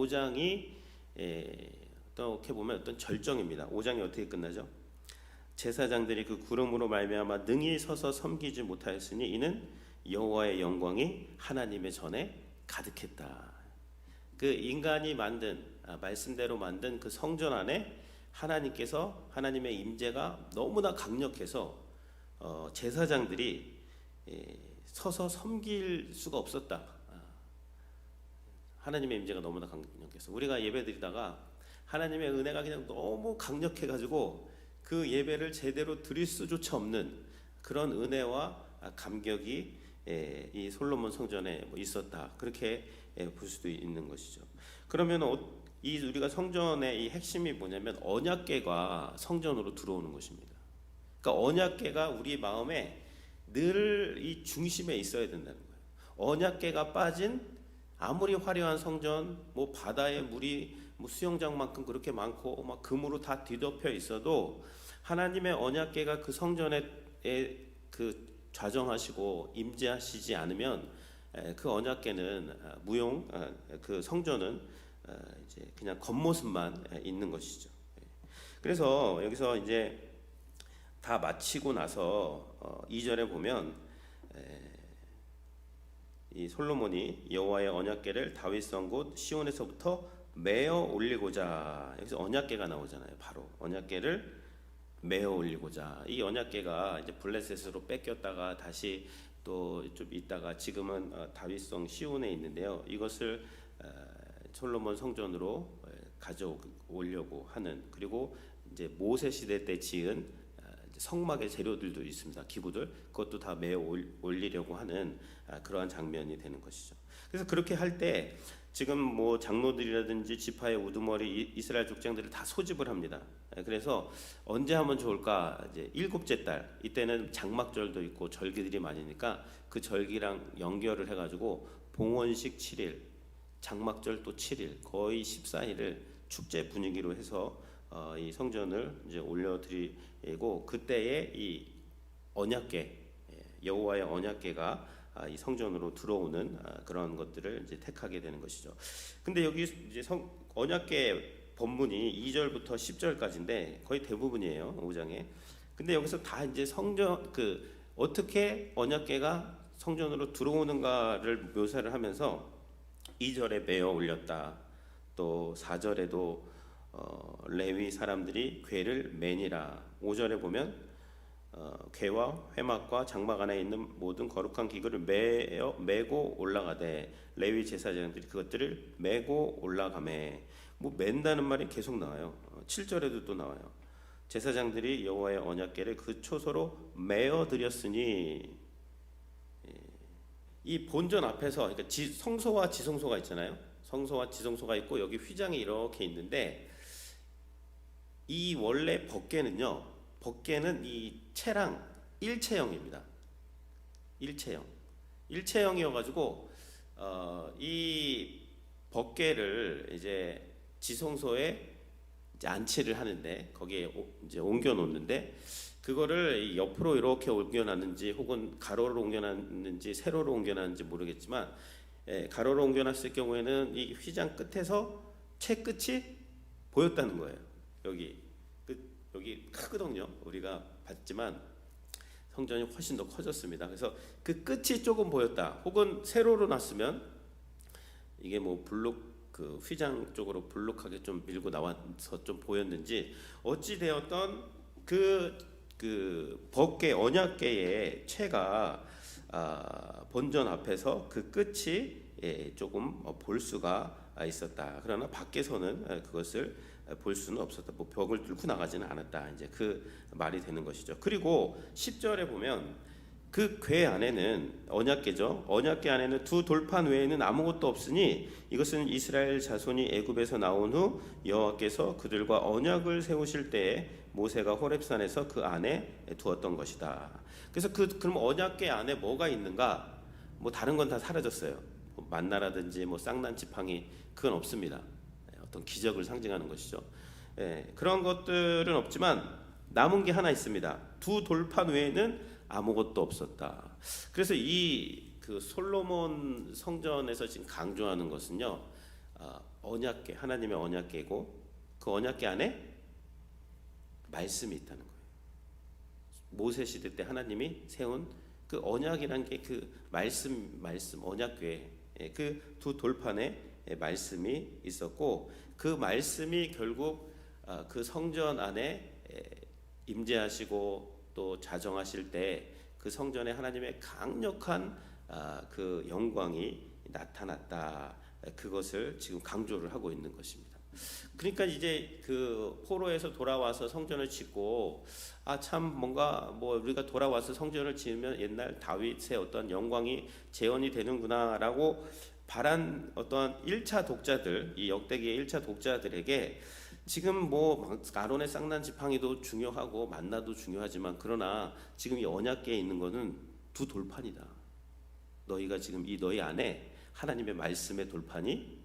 5장이 어떻게 보면 어떤 절정입니다. 5장이 어떻게 끝나죠? 제사장들이 그 구름으로 말미암아 능히 서서 섬기지 못하였으니 이는 여호와의 영광이 하나님의 전에 가득했다. 그 인간이 만든 말씀대로 만든 그 성전 안에 하나님께서 하나님의 임재가 너무나 강력해서 제사장들이 서서 섬길 수가 없었다. 하나님의 임재가 너무나 강력해서 우리가 예배드리다가 하나님의 은혜가 그냥 너무 강력해가지고 그 예배를 제대로 드릴 수조차 없는 그런 은혜와 감격이 이 솔로몬 성전에 있었다. 그렇게 볼 수도 있는 것이죠. 그러면 이 우리가 성전의 이 핵심이 뭐냐면 언약궤가 성전으로 들어오는 것입니다. 그러니까 언약궤가 우리 마음에 늘 이 중심에 있어야 된다는 거예요. 언약궤가 빠진 아무리 화려한 성전, 뭐 바다의 물이 뭐 수영장만큼 그렇게 많고 막 금으로 다 뒤덮여 있어도 하나님의 언약궤가 그 성전에 그 좌정하시고 임재하시지 않으면 그 언약궤는 무용, 그 성전은 이제 그냥 겉모습만 있는 것이죠. 그래서 여기서 이제 다 마치고 나서 2절에 보면 이 솔로몬이 여호와의 언약궤를 다윗성 곳 시온에서부터 메어 올리고자, 여기서 언약궤가 나오잖아요. 바로 언약궤를 메어 올리고자. 이 언약궤가 이제 블레셋으로 뺏겼다가 다시 또 좀 있다가 지금은 다윗성 시온에 있는데요. 이것을 솔로몬 성전으로 가져오려고 하는, 그리고 이제 모세 시대 때 지은 성막의 재료들도 있습니다. 기부들, 그것도 다 메어 올리려고 하는 그러한 장면이 되는 것이죠. 그래서 그렇게 할 때 지금 뭐 장로들이라든지 지파의 우두머리 이스라엘 족장들을 다 소집을 합니다. 그래서 언제 하면 좋을까? 이제 일곱째 달, 이때는 장막절도 있고 절기들이 많으니까 그 절기랑 연결을 해가지고 봉헌식 7일, 장막절 또 7일, 거의 14일을 축제 분위기로 해서 이 성전을 이제 올려드리고, 그때에 이 언약궤, 여호와의 언약궤가 이 성전으로 들어오는 그런 것들을 이제 택하게 되는 것이죠. 근데 여기 이제 언약궤 본문이 2절부터 10절까지인데 거의 대부분이에요, 5장에. 근데 여기서 다 이제 성전 어떻게 언약궤가 성전으로 들어오는가를 묘사를 하면서 2절에 메어 올렸다. 또 4절에도 레위 사람들이 궤를 매니라. 5절에 보면 궤와 회막과 장막 안에 있는 모든 거룩한 기구를 메고 올라가되 레위 제사장들이 그것들을 메고 올라가매. 뭐 맨다는 말이 계속 나와요. 7절에도 또 나와요. 제사장들이 여호와의 언약궤를 그 초소로 메어 드렸으니, 이 본전 앞에서, 그러니까 성소와 지성소가 있잖아요. 성소와 지성소가 있고 여기 휘장이 이렇게 있는데, 이 원래 법궤는 이 채랑 일체형입니다. 일체형이어가지고 이 법궤를 이제 지성소에 이제 안치를 하는데, 거기에 이제 옮겨 놓는데, 그거를 옆으로 이렇게 옮겨놨는지 혹은 가로로 옮겨놨는지 세로로 옮겨놨는지 모르겠지만, 가로로 옮겨놨을 경우에는 이 휘장 끝에서 채 끝이 보였다는 거예요. 여기 크거든요. 우리가 봤지만 성전이 훨씬 더 커졌습니다. 그래서 그 끝이 조금 보였다. 혹은 세로로 놨으면 이게 뭐 그 휘장 쪽으로 불룩하게 좀 밀고 나와서 좀 보였는지, 어찌 되었던 그 법궤 언약궤의 채가 본전 앞에서 그 끝이 조금 볼 수가 있었다. 그러나 밖에서는 그것을 볼 수는 없었다. 뭐 벽을 뚫고 나가지는 않았다. 이제 그 말이 되는 것이죠. 그리고 10절에 보면 그 궤 안에는 언약궤죠. 언약궤 안에는 두 돌판 외에는 아무것도 없으니 이것은 이스라엘 자손이 애굽에서 나온 후 여호와께서 그들과 언약을 세우실 때에 모세가 호렙산에서 그 안에 두었던 것이다. 그래서 그럼 언약궤 안에 뭐가 있는가? 뭐 다른 건 다 사라졌어요. 뭐 만나라든지 뭐 쌍난 지팡이, 그건 없습니다. 어떤 기적을 상징하는 것이죠. 그런 것들은 없지만 남은 게 하나 있습니다. 두 돌판 외에는 아무것도 없었다. 그래서 그 솔로몬 성전에서 지금 강조하는 것은요, 언약궤, 하나님의 언약궤고 그 언약궤 안에 말씀이 있다는 거예요. 모세 시대 때 하나님이 세운 그 언약이란 게 그 말씀 언약궤, 그 두 돌판에 말씀이 있었고 그 말씀이 결국 그 성전 안에 임재하시고 또 자정하실 때 그 성전에 하나님의 강력한 그 영광이 나타났다. 그것을 지금 강조를 하고 있는 것입니다. 그러니까 이제 그 포로에서 돌아와서 성전을 짓고 참 뭔가 뭐 우리가 돌아와서 성전을 지으면 옛날 다윗의 어떤 영광이 재현이 되는구나라고 바란 어떤 1차 독자들, 이 역대기의 1차 독자들에게 지금 뭐 아론의 쌍난 지팡이도 중요하고 만나도 중요하지만 그러나 지금 이 언약궤에 있는 거는 두 돌판이다. 너희가 지금 이 너희 안에 하나님의 말씀의 돌판이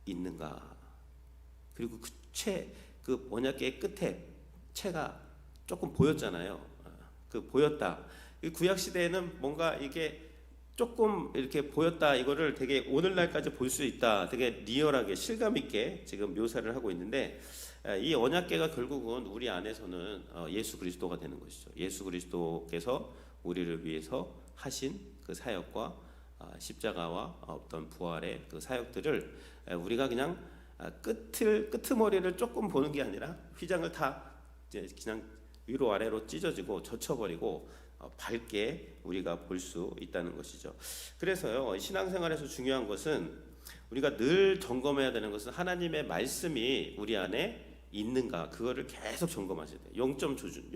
있는가? 그리고 그 언약궤의 끝에 채가 조금 보였잖아요. 그 보였다. 구약 시대에는 뭔가 이게 조금 이렇게 보였다. 이거를 되게 오늘날까지 볼 수 있다. 되게 리얼하게 실감 있게 지금 묘사를 하고 있는데 이 언약궤가 결국은 우리 안에서는 예수 그리스도가 되는 것이죠. 예수 그리스도께서 우리를 위해서 하신 그 사역과 십자가와 어떤 부활의 그 사역들을 우리가 그냥 끄트머리를 조금 보는 게 아니라 휘장을 다 이제 그냥 위로 아래로 찢어지고 젖혀버리고 밝게 우리가 볼 수 있다는 것이죠. 그래서요, 신앙생활에서 중요한 것은 우리가 늘 점검해야 되는 것은 하나님의 말씀이 우리 안에 있는가, 그거를 계속 점검하셔야 돼요. 0점 조준,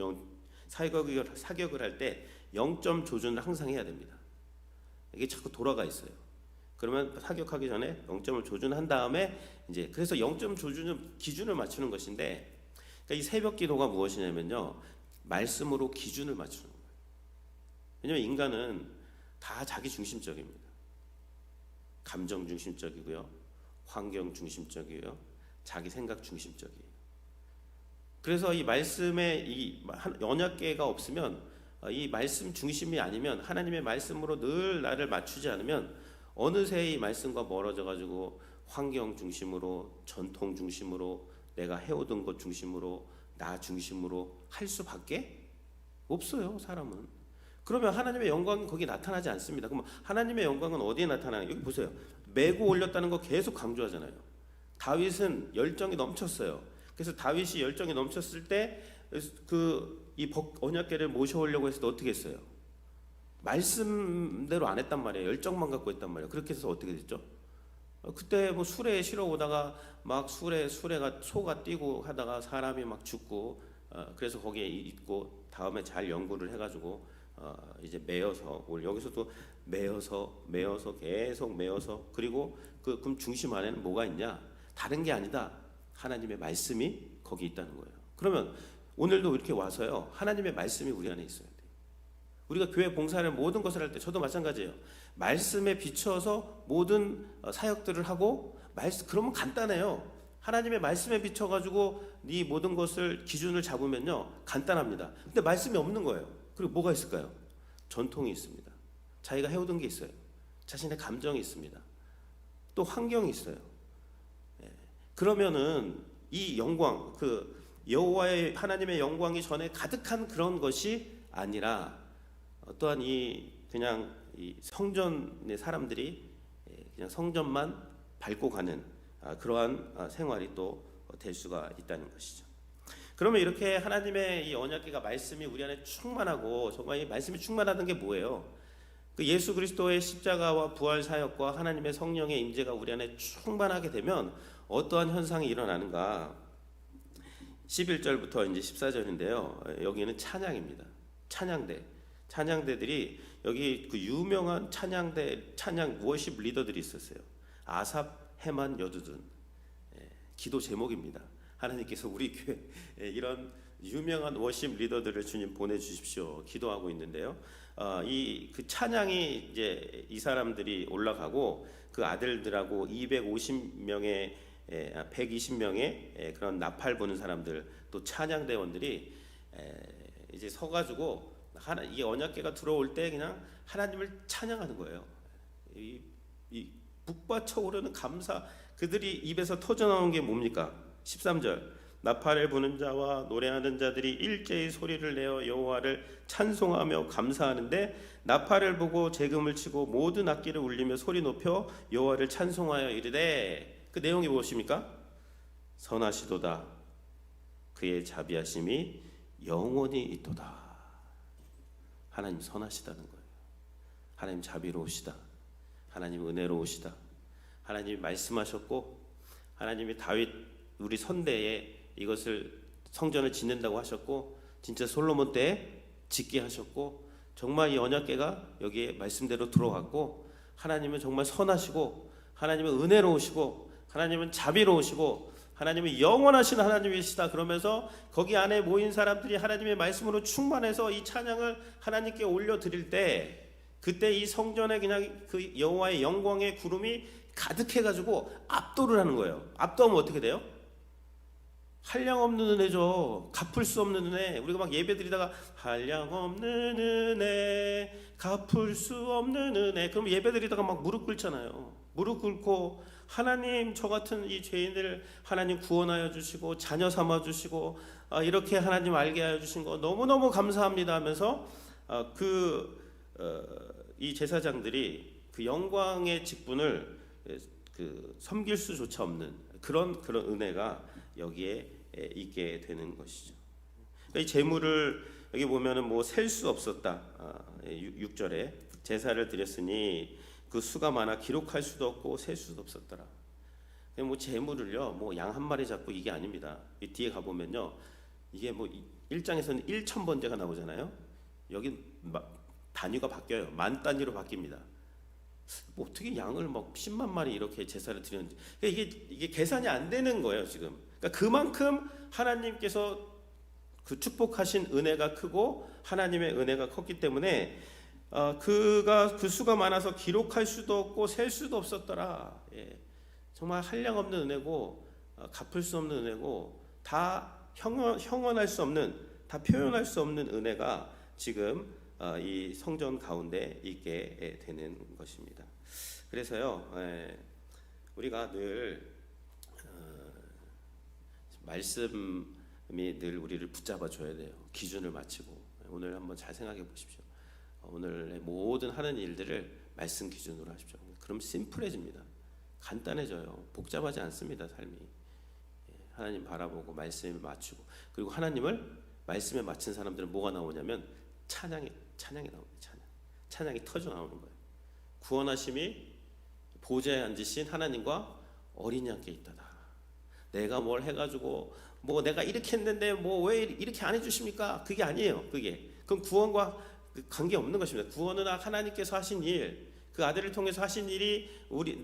사격을 할 때 0점 조준을 항상 해야 됩니다. 이게 자꾸 돌아가 있어요. 그러면 사격하기 전에 0점을 조준한 다음에 이제 그래서 0점 조준은 기준을 맞추는 것인데, 그러니까 이 새벽 기도가 무엇이냐면요, 말씀으로 기준을 맞추는 거예요. 왜냐하면 인간은 다 자기 중심적입니다. 감정 중심적이고요, 환경 중심적이고요, 자기 생각 중심적이에요. 그래서 이 말씀에 이 언약궤가 없으면, 이 말씀 중심이 아니면, 하나님의 말씀으로 늘 나를 맞추지 않으면 어느새 이 말씀과 멀어져 가지고 환경 중심으로, 전통 중심으로, 내가 해오던 것 중심으로, 나 중심으로 할 수밖에 없어요, 사람은. 그러면 하나님의 영광이 거기 나타나지 않습니다. 그럼 하나님의 영광은 어디에 나타나요? 여기 보세요. 메고 올렸다는 거 계속 강조하잖아요. 다윗은 열정이 넘쳤어요. 그래서 다윗이 열정이 넘쳤을 때 이 언약궤를 모셔오려고 했을 때 어떻게 했어요? 말씀대로 안 했단 말이에요. 열정만 갖고 했단 말이에요. 그렇게 해서 어떻게 됐죠? 그때 뭐 수레에 실어 오다가 막 수레가 소가 뛰고 하다가 사람이 막 죽고, 그래서 거기에 있고 다음에 잘 연구를 해가지고 이제 매여서 여기서도 매여서 계속 매여서, 그리고 그럼 중심 안에는 뭐가 있냐? 다른 게 아니다. 하나님의 말씀이 거기 있다는 거예요. 그러면 오늘도 이렇게 와서요, 하나님의 말씀이 우리 안에 있어야 돼요. 우리가 교회 봉사를 모든 것을 할 때 저도 마찬가지예요. 말씀에 비춰서 모든 사역들을 하고, 그러면 간단해요. 하나님의 말씀에 비춰가지고 네 모든 것을 기준을 잡으면요, 간단합니다. 근데 말씀이 없는 거예요. 그리고 뭐가 있을까요? 전통이 있습니다. 자기가 해오던 게 있어요. 자신의 감정이 있습니다. 또 환경이 있어요. 그러면은 이 영광, 그 여호와의 하나님의 영광이 전에 가득한 그런 것이 아니라, 또한 그냥 이 성전의 사람들이 그냥 성전만 밟고 가는 그러한 생활이 또 될 수가 있다는 것이죠. 그러면 이렇게 하나님의 이 언약궤가 말씀이 우리 안에 충만하고, 정말 이 말씀이 충만하던 게 뭐예요? 그 예수 그리스도의 십자가와 부활 사역과 하나님의 성령의 임재가 우리 안에 충만하게 되면 어떠한 현상이 일어나는가? 11절부터 이제 14절인데요. 여기는 찬양입니다. 찬양대들이 여기 그 유명한 찬양 워십 리더들이 있었어요. 아삽, 헤만, 여두둔. 기도 제목입니다. 하나님께서 우리 교회 이런 유명한 워십 리더들을 주님 보내주십시오. 기도하고 있는데요. 그 찬양이 이제 이 사람들이 올라가고, 그 아들들하고 250명의 120명의 그런 나팔 부는 사람들, 또 찬양대원들이 이제 서가지고 이 언약궤가 들어올 때 그냥 하나님을 찬양하는 거예요. 이 북받쳐 오르는 그들이 입에서 터져 나온 게 뭡니까? 13절. 나팔을 부는 자와 노래하는 자들이 일제히 소리를 내어 여호와를 찬송하며 감사하는데 나팔을 부고 재금을 치고 모든 악기를 울리며 소리 높여 여호와를 찬송하여 이르되, 그 내용이 무엇입니까? 선하시도다, 그의 자비하심이 영원히 있도다. 하나님 선하시다는 거예요. 하나님 자비로우시다. 하나님 은혜로우시다. 하나님이 말씀하셨고, 하나님이 다윗 우리 선대에 이것을 성전을 짓는다고 하셨고, 진짜 솔로몬 때에 짓게 하셨고, 정말 이 언약궤가 여기에 말씀대로 들어갔고, 하나님은 정말 선하시고, 하나님은 은혜로우시고, 하나님은 자비로우시고, 하나님은 영원하신 하나님이시다. 그러면서 거기 안에 모인 사람들이 하나님의 말씀으로 충만해서 이 찬양을 하나님께 올려드릴 때, 그때 이 성전에 그냥 그 여호와의 영광의 구름이 가득해가지고 압도를 하는 거예요. 압도하면 어떻게 돼요? 한량없는 은혜죠. 갚을 수 없는 은혜. 우리가 막 예배드리다가 한량없는 은혜, 갚을 수 없는 은혜, 그럼 예배드리다가 막 무릎 꿇잖아요. 무릎 꿇고 하나님, 저 같은 이 죄인을 하나님 구원하여 주시고 자녀 삼아 주시고 이렇게 하나님 알게 하여 주신 거 너무너무 감사합니다 하면서 이 제사장들이 그 영광의 직분을 섬길 수조차 없는 그런 은혜가 여기에 있게 되는 것이죠. 이 제물을 여기 보면은 뭐 셀 수 없었다. 6절에 제사를 드렸으니 그 수가 많아 기록할 수도 없고 셀 수도 없었더라. 뭐 제물을요, 뭐 양 한 마리 잡고 이게 아닙니다. 이 뒤에 가 보면요, 이게 뭐 1장에서는 1,000번제가 나오잖아요. 여기 단위가 바뀌어요. 만 단위로 바뀝니다. 뭐 어떻게 양을 막 10만 마리 이렇게 제사를 드렸는지, 그러니까 이게 계산이 안 되는 거예요 지금. 그러니까 그만큼 하나님께서 그 축복하신 은혜가 크고 하나님의 은혜가 컸기 때문에 그 수가 많아서 기록할 수도 없고 셀 수도 없었더라. 예. 정말 한량없는 은혜고 갚을 수 없는 은혜고 다 형언할 수 없는, 다 표현할 수 없는 은혜가 지금 이 성전 가운데 있게 되는 것입니다. 그래서요, 우리가 늘 말씀이 늘 우리를 붙잡아 줘야 돼요. 기준을 맞추고. 오늘 한번 잘 생각해 보십시오. 오늘의 모든 하는 일들을 말씀 기준으로 하십시오. 그럼 심플해집니다. 간단해져요. 복잡하지 않습니다, 삶이. 하나님 바라보고 말씀에 맞추고, 그리고 하나님을 말씀에 맞춘 사람들은 뭐가 나오냐면 찬양이 나옵니다. 찬양이 터져 나오는 거예요. 구원하심이 보좌에 앉으신 하나님과 어린 양께 있다다. 내가 뭘 해가지고 뭐 내가 이렇게 했는데 뭐 왜 이렇게 안 해주십니까? 그게 아니에요. 그건 구원과 관계 없는 것입니다. 구원은 하나님께서 하신 일, 그 아들을 통해서 하신 일이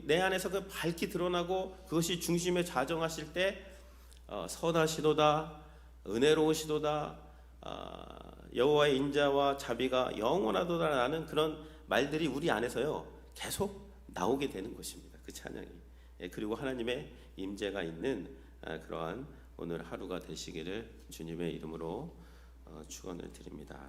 내 안에서 그 밝히 드러나고 그것이 중심에 자정하실 때 선하시도다, 은혜로우시도다, 여호와의 인자와 자비가 영원하도다라는 그런 말들이 우리 안에서요 계속 나오게 되는 것입니다. 그 찬양이. 그리고 하나님의 임재가 있는 그러한 오늘 하루가 되시기를 주님의 이름으로 축원을 드립니다.